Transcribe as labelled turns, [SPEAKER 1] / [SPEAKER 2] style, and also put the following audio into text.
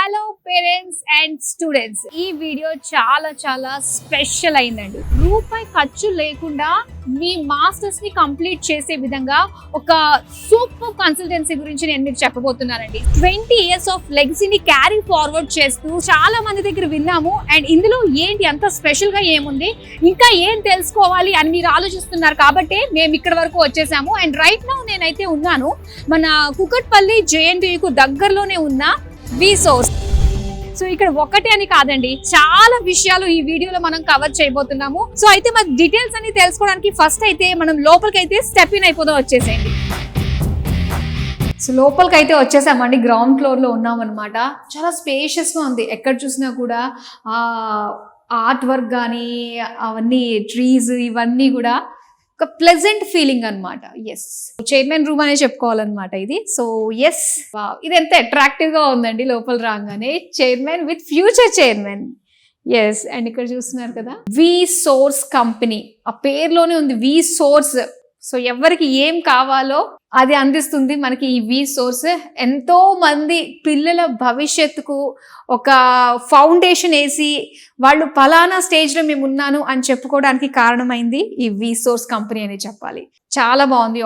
[SPEAKER 1] Hello parents and students, ఈ video చాలా special అయిందండి. రూపాయి ఖర్చు లేకుండా మీ మాస్టర్స్ ని కంప్లీట్ చేసే విధంగా ఒక సూపర్ కన్సల్టెన్సీ గురించి నేను మీకు చెప్పబోతున్నానండి. 20 years ఆఫ్ లెగసీని క్యారీ ఫార్వర్డ్ చేస్తూ చాలా మంది దగ్గర విన్నాము. అండ్ ఇందులో ఏంటి అంత స్పెషల్ గా ఏముంది, ఇంకా ఏం తెలుసుకోవాలి అని మీరు ఆలోచిస్తున్నారు కాబట్టి మేము ఇక్కడ వరకు వచ్చేసాము. అండ్ రైట్ నౌ నేనైతే ఉన్నాను మన కుకట్పల్లి JNTU దగ్గరలోనే ఉన్న V-Source. సో ఇక్కడ ఒకటి అని కాదండి, చాలా విషయాలు ఈ వీడియోలో మనం కవర్ చేయబోతున్నాము. సో అయితే మన డీటెయిల్స్ అన్ని తెలుసుకోవడానికి ఫస్ట్ అయితే మనం లోపలికి అయితే స్టెప్ ఇన్ అయిపోదాం. వచ్చేసేయండి. సో లోపలికి అయితే వచ్చేసామండి. గ్రౌండ్ ఫ్లోర్ లో ఉన్నాం అనమాట. చాలా స్పేషియస్ గా ఉంది. ఎక్కడ చూసినా కూడా ఆర్ట్ వర్క్ కానీ అవన్నీ ట్రీస్ ఇవన్నీ కూడా ఒక ప్లెజెంట్ ఫీలింగ్ అనమాట. ఎస్, చైర్మన్ రూమ్ అనే చెప్పుకోవాలన్నమాట ఇది. సో ఎస్, ఇది ఎంత అట్రాక్టివ్ గా ఉందండి. లోపల రాగానే chairman with future chairman. Yes, and ఇక్కడ చూస్తున్నారు కదా V-Source కంపెనీ, ఆ పేరులోనే ఉంది V-Source. సో ఎవరికి ఏం కావాలో అది అందిస్తుంది మనకి ఈ V-Source. ఎంతో మంది పిల్లల భవిష్యత్తుకు ఒక ఫౌండేషన్ వేసి వాళ్ళు ఫలానా స్టేజ్లో మేము ఉన్నాను అని చెప్పుకోవడానికి కారణమైంది ఈ V-Source కంపెనీ అని చెప్పాలి. చాలా బాగుంది.